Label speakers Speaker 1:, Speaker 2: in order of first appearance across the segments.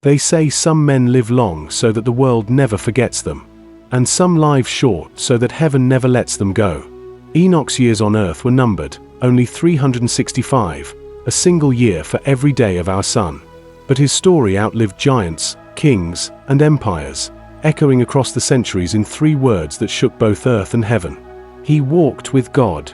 Speaker 1: They say some men live long so that the world never forgets them, and some live short so that heaven never lets them go. Enoch's years on earth were numbered, only 365, a single year for every day of our sun. But his story outlived giants, kings, and empires, echoing across the centuries in 3 words that shook both earth and heaven. He walked with God.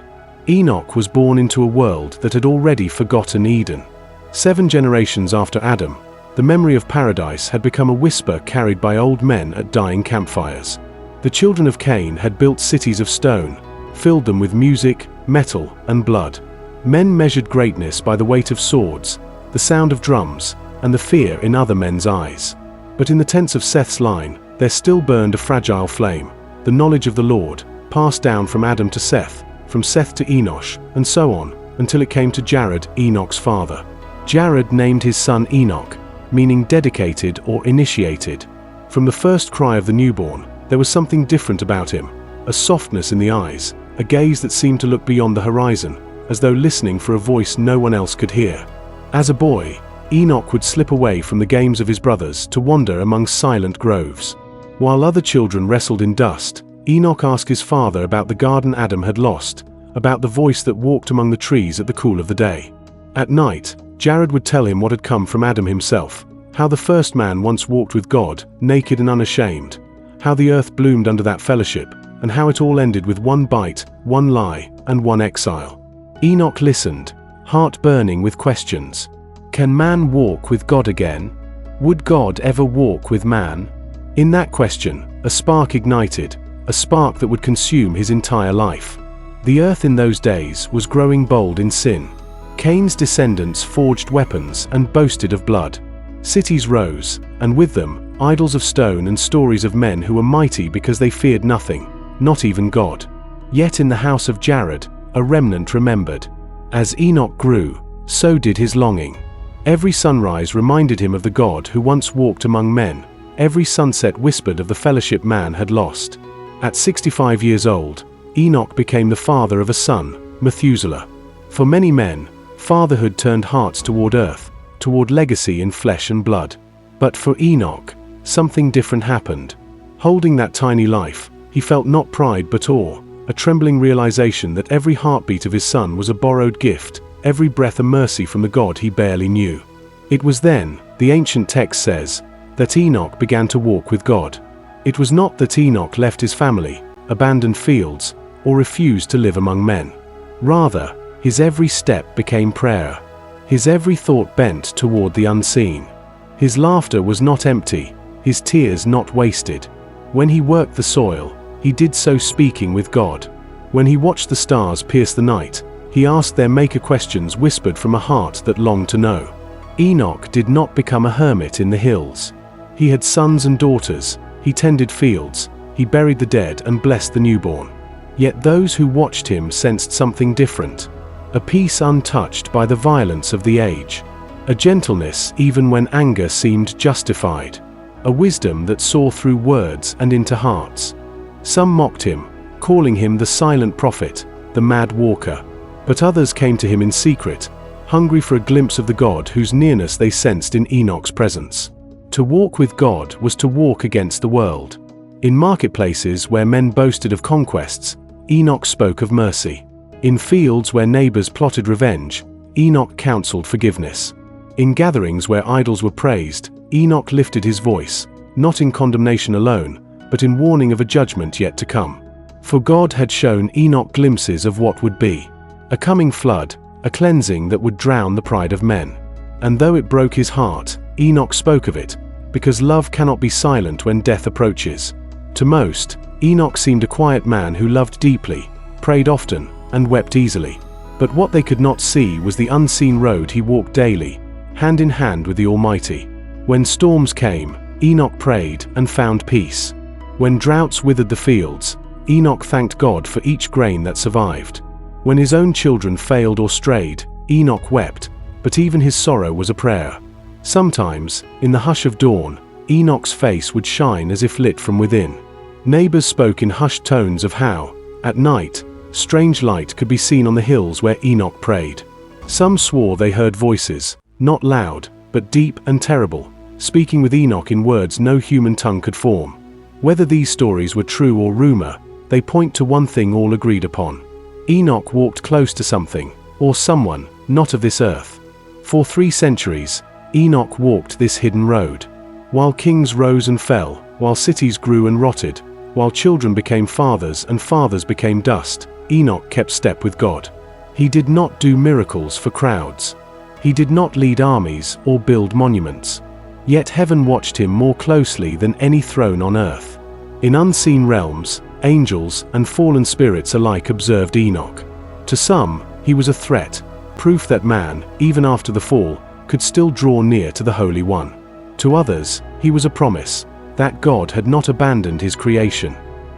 Speaker 1: Enoch was born into a world that had already forgotten Eden. 7 generations after Adam, the memory of paradise had become a whisper carried by old men at dying campfires. The children of Cain had built cities of stone, filled them with music, metal, and blood. Men measured greatness by the weight of swords, the sound of drums, and the fear in other men's eyes. But in the tents of Seth's line, there still burned a fragile flame, the knowledge of the Lord, passed down from Adam to Seth, from Seth to Enosh, and so on, until it came to Jared, Enoch's father. Jared named his son Enoch, meaning dedicated or initiated. From the first cry of the newborn, there was something different about him, a softness in the eyes, a gaze that seemed to look beyond the horizon, as though listening for a voice no one else could hear. As a boy, Enoch would slip away from the games of his brothers to wander among silent groves. While other children wrestled in dust, Enoch asked his father about the garden Adam had lost, about the voice that walked among the trees at the cool of the day. At night, Jared would tell him what had come from Adam himself, how the first man once walked with God, naked and unashamed, how the earth bloomed under that fellowship, and how it all ended with one bite, one lie, and one exile. Enoch listened, heart burning with questions. Can man walk with God again? Would God ever walk with man? In that question, a spark ignited, a spark that would consume his entire life. The earth in those days was growing bold in sin. Cain's descendants forged weapons and boasted of blood. Cities rose, and with them, idols of stone and stories of men who were mighty because they feared nothing, not even God. Yet in the house of Jared, a remnant remembered. As Enoch grew, so did his longing. Every sunrise reminded him of the God who once walked among men. Every sunset whispered of the fellowship man had lost. At 65 years old, Enoch became the father of a son, Methuselah. For many men, fatherhood turned hearts toward earth, toward legacy in flesh and blood. But for Enoch, something different happened. Holding that tiny life, he felt not pride but awe, a trembling realization that every heartbeat of his son was a borrowed gift, every breath a mercy from the God he barely knew. It was then, the ancient text says, that Enoch began to walk with God. It was not that Enoch left his family, abandoned fields, or refused to live among men. Rather, his every step became prayer. His every thought bent toward the unseen. His laughter was not empty, his tears not wasted. When he worked the soil, he did so speaking with God. When he watched the stars pierce the night, he asked their maker questions whispered from a heart that longed to know. Enoch did not become a hermit in the hills. He had sons and daughters, he tended fields, he buried the dead and blessed the newborn. Yet those who watched him sensed something different. A peace untouched by the violence of the age. A gentleness even when anger seemed justified. A wisdom that saw through words and into hearts. Some mocked him, calling him the silent prophet, the mad walker. But others came to him in secret, hungry for a glimpse of the God whose nearness they sensed in Enoch's presence. To walk with God was to walk against the world. In marketplaces where men boasted of conquests, Enoch spoke of mercy. In fields where neighbors plotted revenge, Enoch counseled forgiveness. In gatherings where idols were praised, Enoch lifted his voice, not in condemnation alone, but in warning of a judgment yet to come. For God had shown Enoch glimpses of what would be. A coming flood, a cleansing that would drown the pride of men. And though it broke his heart, Enoch spoke of it, because love cannot be silent when death approaches. To most, Enoch seemed a quiet man who loved deeply, prayed often, and wept easily. But what they could not see was the unseen road he walked daily, hand in hand with the Almighty. When storms came, Enoch prayed and found peace. When droughts withered the fields, Enoch thanked God for each grain that survived. When his own children failed or strayed, Enoch wept, but even his sorrow was a prayer. Sometimes, in the hush of dawn, Enoch's face would shine as if lit from within. Neighbors spoke in hushed tones of how, at night, strange light could be seen on the hills where Enoch prayed. Some swore they heard voices, not loud, but deep and terrible, speaking with Enoch in words no human tongue could form. Whether these stories were true or rumor, they point to one thing all agreed upon. Enoch walked close to something, or someone, not of this earth. For 3 centuries, Enoch walked this hidden road. While kings rose and fell, while cities grew and rotted, while children became fathers and fathers became dust, Enoch kept step with God. He did not do miracles for crowds. He did not lead armies or build monuments. Yet heaven watched him more closely than any throne on earth. In unseen realms, angels and fallen spirits alike observed Enoch. To some, he was a threat, proof that man, even after the fall, could still draw near to the Holy One. To others, he was a promise, that God had not abandoned his creation.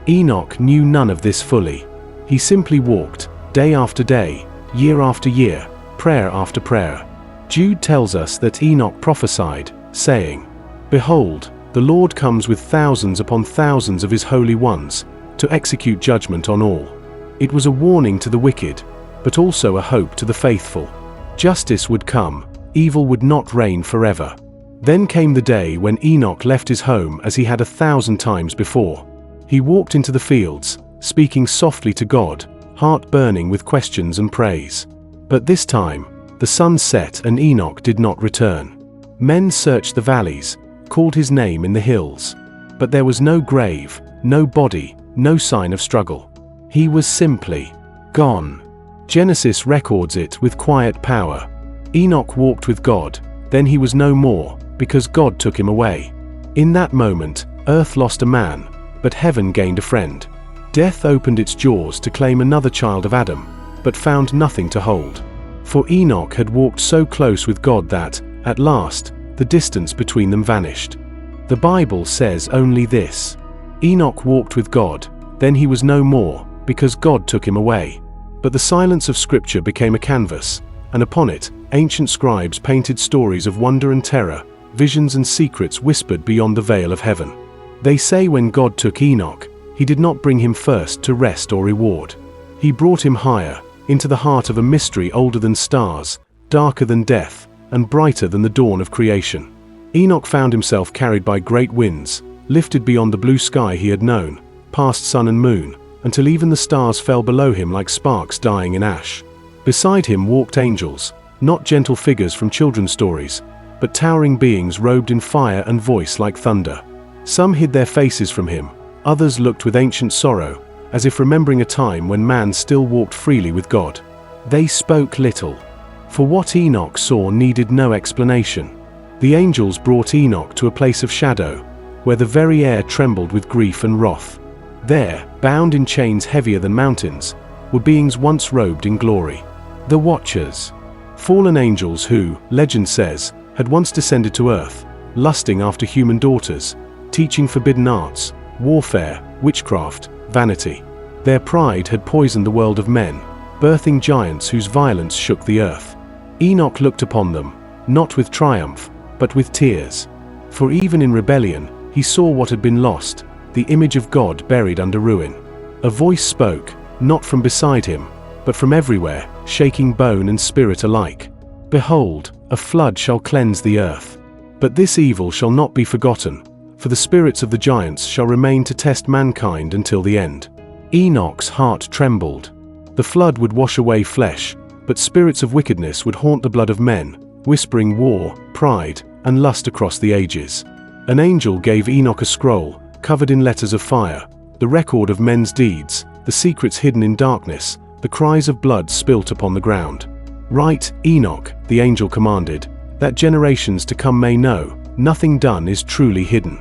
Speaker 1: Enoch knew none of this fully. He simply walked, day after day, year after year, prayer after prayer. Jude tells us that Enoch prophesied, saying, "Behold, the Lord comes with thousands upon thousands of his holy ones, to execute judgment on all." It was a warning to the wicked, but also a hope to the faithful. Justice would come, evil would not reign forever. Then came the day when Enoch left his home as he had 1,000 times before. He walked into the fields, speaking softly to God, heart burning with questions and praise. But this time, the sun set and Enoch did not return. Men searched the valleys, called his name in the hills. But there was no grave, no body, no sign of struggle. He was simply gone. Genesis records it with quiet power. Enoch walked with God, then he was no more, because God took him away. In that moment, earth lost a man, but heaven gained a friend. Death opened its jaws to claim another child of Adam, but found nothing to hold. For Enoch had walked so close with God that, at last, the distance between them vanished. The Bible says only this: Enoch walked with God, then he was no more, because God took him away. But the silence of Scripture became a canvas, and upon it, ancient scribes painted stories of wonder and terror, visions and secrets whispered beyond the veil of heaven. They say when God took Enoch, he did not bring him first to rest or reward. He brought him higher, into the heart of a mystery older than stars, darker than death, and brighter than the dawn of creation. Enoch found himself carried by great winds, lifted beyond the blue sky he had known, past sun and moon, until even the stars fell below him like sparks dying in ash. Beside him walked angels, not gentle figures from children's stories, but towering beings robed in fire and voice like thunder. Some hid their faces from him, others looked with ancient sorrow, as if remembering a time when man still walked freely with God. They spoke little, for what Enoch saw needed no explanation. The angels brought Enoch to a place of shadow, where the very air trembled with grief and wrath. There, bound in chains heavier than mountains, were beings once robed in glory. The Watchers. Fallen angels who, legend says, had once descended to earth, lusting after human daughters, teaching forbidden arts, warfare, witchcraft, vanity. Their pride had poisoned the world of men, birthing giants whose violence shook the earth. Enoch looked upon them, not with triumph, but with tears. For even in rebellion, he saw what had been lost, the image of God buried under ruin. A voice spoke, not from beside him, but from everywhere, shaking bone and spirit alike. "Behold, a flood shall cleanse the earth. But this evil shall not be forgotten, for the spirits of the giants shall remain to test mankind until the end." Enoch's heart trembled. The flood would wash away flesh, but spirits of wickedness would haunt the blood of men, whispering war, pride, and lust across the ages. An angel gave Enoch a scroll, covered in letters of fire, the record of men's deeds, the secrets hidden in darkness, the cries of blood spilt upon the ground. "Write, Enoch," the angel commanded, "that generations to come may know, nothing done is truly hidden."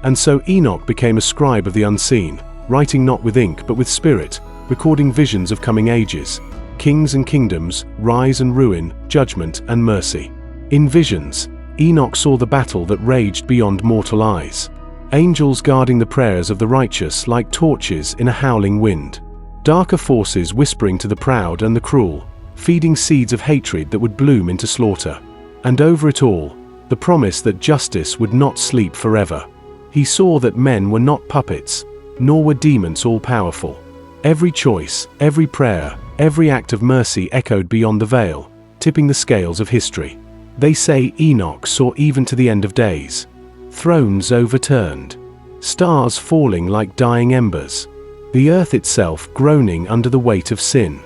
Speaker 1: And so Enoch became a scribe of the unseen, writing not with ink but with spirit, recording visions of coming ages, kings and kingdoms, rise and ruin, judgment and mercy. In visions, Enoch saw the battle that raged beyond mortal eyes. Angels guarding the prayers of the righteous like torches in a howling wind. Darker forces whispering to the proud and the cruel, feeding seeds of hatred that would bloom into slaughter. And over it all, the promise that justice would not sleep forever. He saw that men were not puppets, nor were demons all-powerful. Every choice, every prayer, every act of mercy echoed beyond the veil, tipping the scales of history. They say Enoch saw even to the end of days. Thrones overturned. Stars falling like dying embers. The earth itself groaning under the weight of sin.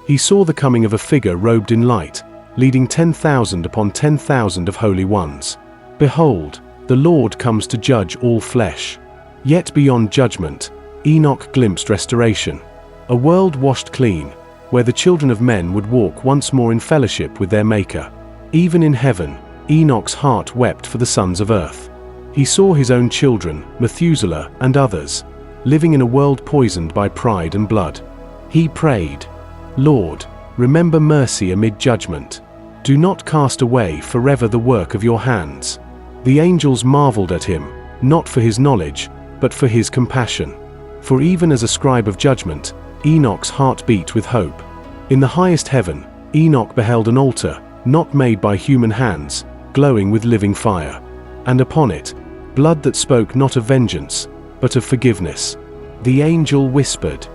Speaker 1: He saw the coming of a figure robed in light, leading 10,000 upon 10,000 of holy ones. Behold, the Lord comes to judge all flesh. Yet beyond judgment, Enoch glimpsed restoration. A world washed clean, where the children of men would walk once more in fellowship with their Maker. Even in heaven, Enoch's heart wept for the sons of earth. He saw his own children, Methuselah and others, living in a world poisoned by pride and blood. He prayed, "Lord, remember mercy amid judgment. Do not cast away forever the work of your hands." The angels marveled at him, not for his knowledge, but for his compassion. For even as a scribe of judgment, Enoch's heart beat with hope. In the highest heaven, Enoch beheld an altar, not made by human hands, glowing with living fire. And upon it, blood that spoke not of vengeance, but of forgiveness. The angel whispered,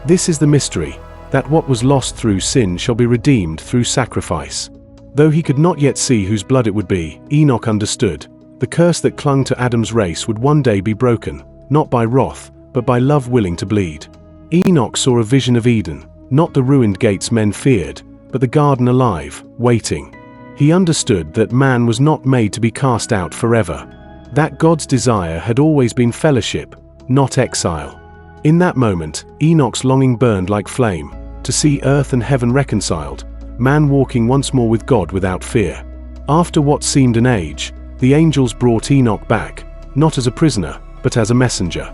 Speaker 1: "This is the mystery, that what was lost through sin shall be redeemed through sacrifice." Though he could not yet see whose blood it would be, Enoch understood. The curse that clung to Adam's race would one day be broken, not by wrath, but by love willing to bleed. Enoch saw a vision of Eden, not the ruined gates men feared, but the garden alive, waiting. He understood that man was not made to be cast out forever. That God's desire had always been fellowship, not exile. In that moment, Enoch's longing burned like flame, to see earth and heaven reconciled, man walking once more with God without fear. After what seemed an age, the angels brought Enoch back, not as a prisoner, but as a messenger.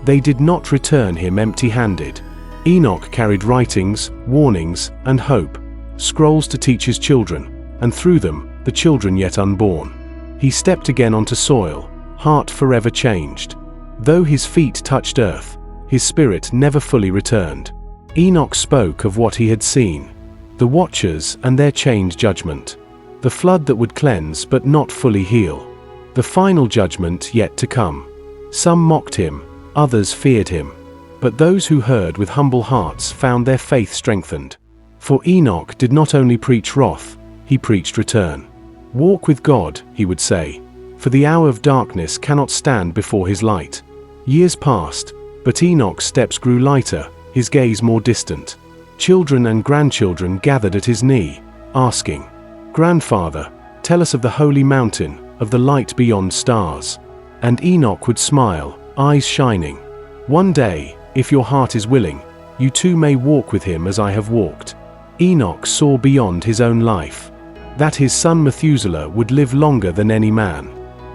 Speaker 1: They did not return him empty-handed. Enoch carried writings, warnings, and hope, scrolls to teach his children, and through them, the children yet unborn. He stepped again onto soil, heart forever changed. Though his feet touched earth, his spirit never fully returned. Enoch spoke of what he had seen, the watchers and their chained judgment, the flood that would cleanse but not fully heal, the final judgment yet to come. Some mocked him, others feared him, but those who heard with humble hearts found their faith strengthened. For Enoch did not only preach wrath, he preached return. "Walk with God," he would say, "for the hour of darkness cannot stand before his light." Years passed, but Enoch's steps grew lighter, his gaze more distant. Children and grandchildren gathered at his knee, asking, "Grandfather, tell us of the holy mountain, of the light beyond stars." And Enoch would smile, eyes shining. "One day, if your heart is willing, you too may walk with him as I have walked." Enoch saw beyond his own life, that his son Methuselah would live longer than any man,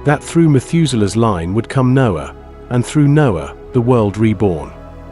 Speaker 1: that through Methuselah's line would come Noah, and through Noah, the world reborn.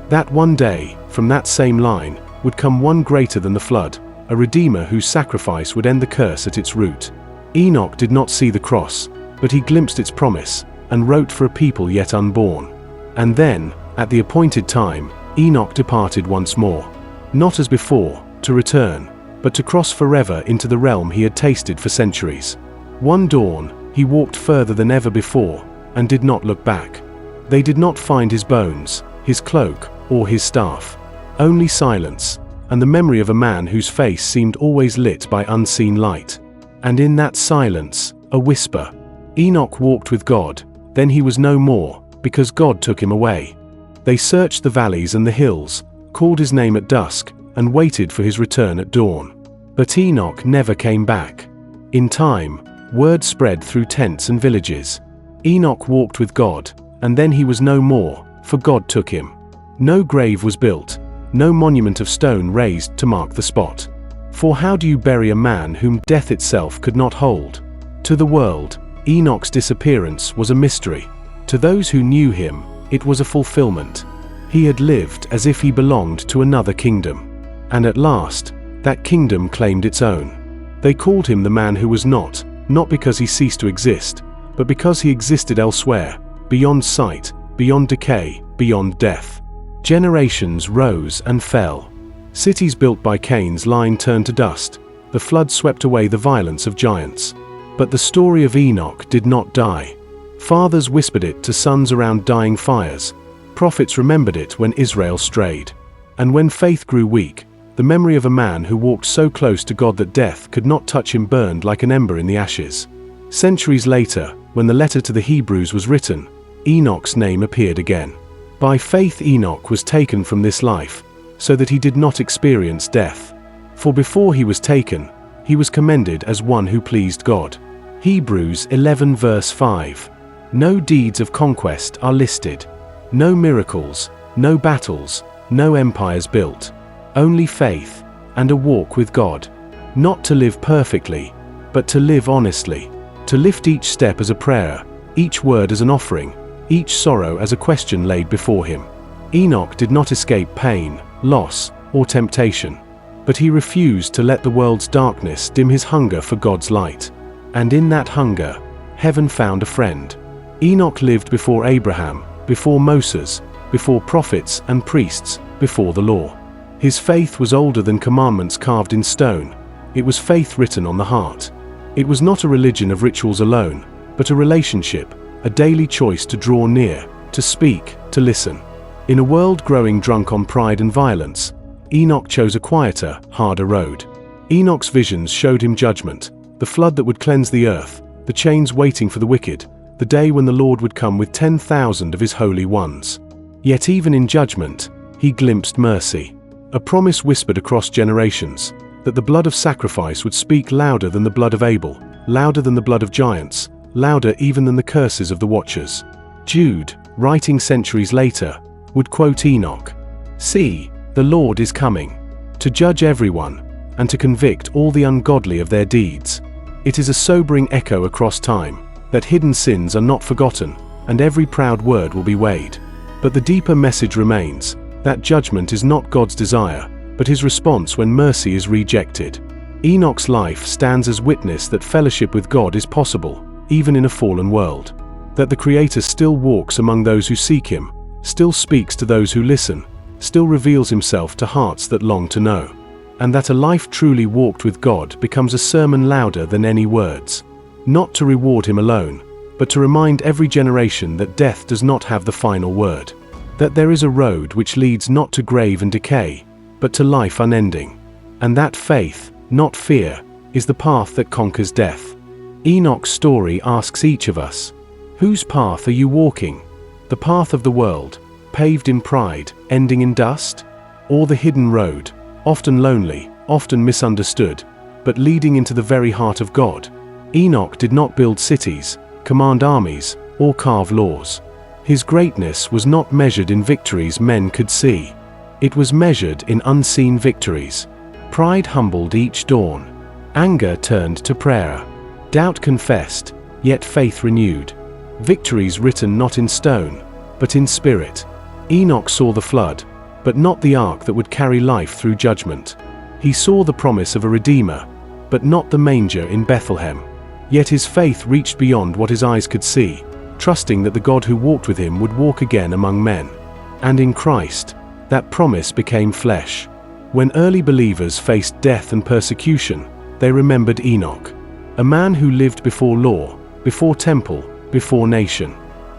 Speaker 1: That one day, from that same line, would come one greater than the flood, a Redeemer whose sacrifice would end the curse at its root. Enoch did not see the cross, but he glimpsed its promise, and wrote for a people yet unborn. And then, at the appointed time, Enoch departed once more, not as before, to return, but to cross forever into the realm he had tasted for centuries. One dawn, he walked further than ever before, and did not look back. They did not find his bones, his cloak, or his staff. Only silence, and the memory of a man whose face seemed always lit by unseen light. And in that silence, a whisper. Enoch walked with God, then he was no more, because God took him away. They searched the valleys and the hills, called his name at dusk, and waited for his return at dawn. But Enoch never came back. In time, word spread through tents and villages. Enoch walked with God, and then he was no more, for God took him. No grave was built, no monument of stone raised to mark the spot. For how do you bury a man whom death itself could not hold? To the world, Enoch's disappearance was a mystery. To those who knew him, it was a fulfillment. He had lived as if he belonged to another kingdom. And at last, that kingdom claimed its own. They called him the man who was not because he ceased to exist, but because he existed elsewhere, beyond sight, beyond decay, beyond death. Generations rose and fell. Cities built by Cain's line turned to dust. The flood swept away the violence of giants. But the story of Enoch did not die. Fathers whispered it to sons around dying fires. Prophets remembered it when Israel strayed. And when faith grew weak, The memory of a man who walked so close to God that death could not touch him burned like an ember in the ashes. Centuries later, when the letter to the Hebrews was written, Enoch's name appeared again. By faith Enoch was taken from this life, so that he did not experience death. For before he was taken, he was commended as one who pleased God. Hebrews 11 verse 5. No deeds of conquest are listed. No miracles, no battles, no empires built. Only faith, and a walk with God. Not to live perfectly, but to live honestly. To lift each step as a prayer, each word as an offering, each sorrow as a question laid before him. Enoch did not escape pain, loss, or temptation, but he refused to let the world's darkness dim his hunger for God's light. And in that hunger, heaven found a friend. Enoch lived before Abraham, before Moses, before prophets and priests, before the law. His faith was older than commandments carved in stone. It was faith written on the heart. It was not a religion of rituals alone, but a relationship, a daily choice to draw near, to speak, to listen. In a world growing drunk on pride and violence, Enoch chose a quieter, harder road. Enoch's visions showed him judgment, the flood that would cleanse the earth, the chains waiting for the wicked, the day when the Lord would come with 10,000 of his holy ones. Yet even in judgment, he glimpsed mercy. A promise whispered across generations, that the blood of sacrifice would speak louder than the blood of Abel, louder than the blood of giants, louder even than the curses of the watchers. Jude, writing centuries later, would quote Enoch, "See, the Lord is coming, to judge everyone, and to convict all the ungodly of their deeds." It is a sobering echo across time, that hidden sins are not forgotten, and every proud word will be weighed. But the deeper message remains, that judgment is not God's desire, but his response when mercy is rejected. Enoch's life stands as witness that fellowship with God is possible, even in a fallen world. That the Creator still walks among those who seek him, still speaks to those who listen, still reveals himself to hearts that long to know. And that a life truly walked with God becomes a sermon louder than any words. Not to reward him alone, but to remind every generation that death does not have the final word. That there is a road which leads not to grave and decay, but to life unending. And that faith, not fear, is the path that conquers death. Enoch's story asks each of us, whose path are you walking? The path of the world, paved in pride, ending in dust? Or the hidden road, often lonely, often misunderstood, but leading into the very heart of God? Enoch did not build cities, command armies, or carve laws. His greatness was not measured in victories men could see. It was measured in unseen victories. Pride humbled each dawn. Anger turned to prayer. Doubt confessed, yet faith renewed. Victories written not in stone, but in spirit. Enoch saw the flood, but not the ark that would carry life through judgment. He saw the promise of a Redeemer, but not the manger in Bethlehem. Yet his faith reached beyond what his eyes could see, trusting that the God who walked with him would walk again among men. And in Christ, that promise became flesh. When early believers faced death and persecution, they remembered Enoch, a man who lived before law, before temple, before nation.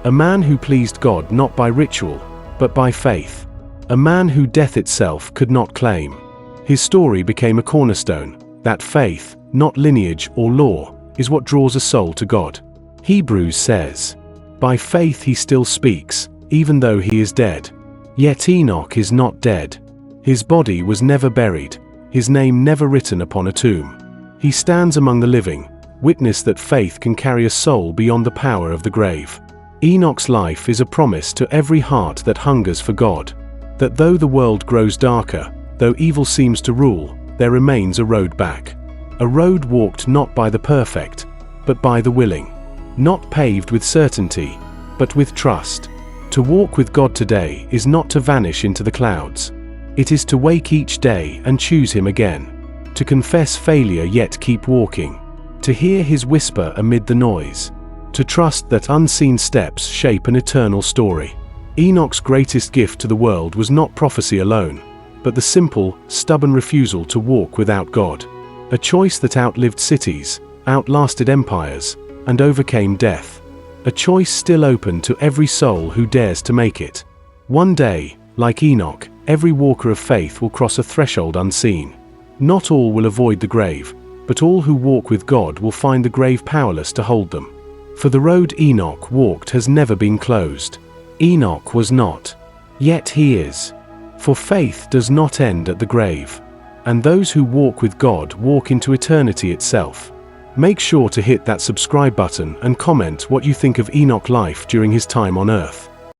Speaker 1: A man who pleased God not by ritual, but by faith. A man who death itself could not claim. His story became a cornerstone, that faith, not lineage or law, is what draws a soul to God. Hebrews says, "By faith he still speaks, even though he is dead." Yet Enoch is not dead. His body was never buried, his name never written upon a tomb. He stands among the living, witness that faith can carry a soul beyond the power of the grave. Enoch's life is a promise to every heart that hungers for God, that though the world grows darker, though evil seems to rule, there remains a road back. A road walked not by the perfect, but by the willing. Not paved with certainty, but with trust. To walk with God today is not to vanish into the clouds. It is to wake each day and choose him again. To confess failure yet keep walking. To hear his whisper amid the noise. To trust that unseen steps shape an eternal story. Enoch's greatest gift to the world was not prophecy alone, but the simple, stubborn refusal to walk without God. A choice that outlived cities, outlasted empires, and overcame death. A choice still open to every soul who dares to make it. One day, like Enoch, Every walker of faith will cross a threshold unseen. Not all will avoid the grave, but all who walk with God will find the grave powerless to hold them. For the road Enoch walked has never been closed. Enoch was not, yet he is. For faith does not end at the grave. And those who walk with God walk into eternity itself. Make sure to hit that subscribe button and comment what you think of Enoch's life during his time on earth.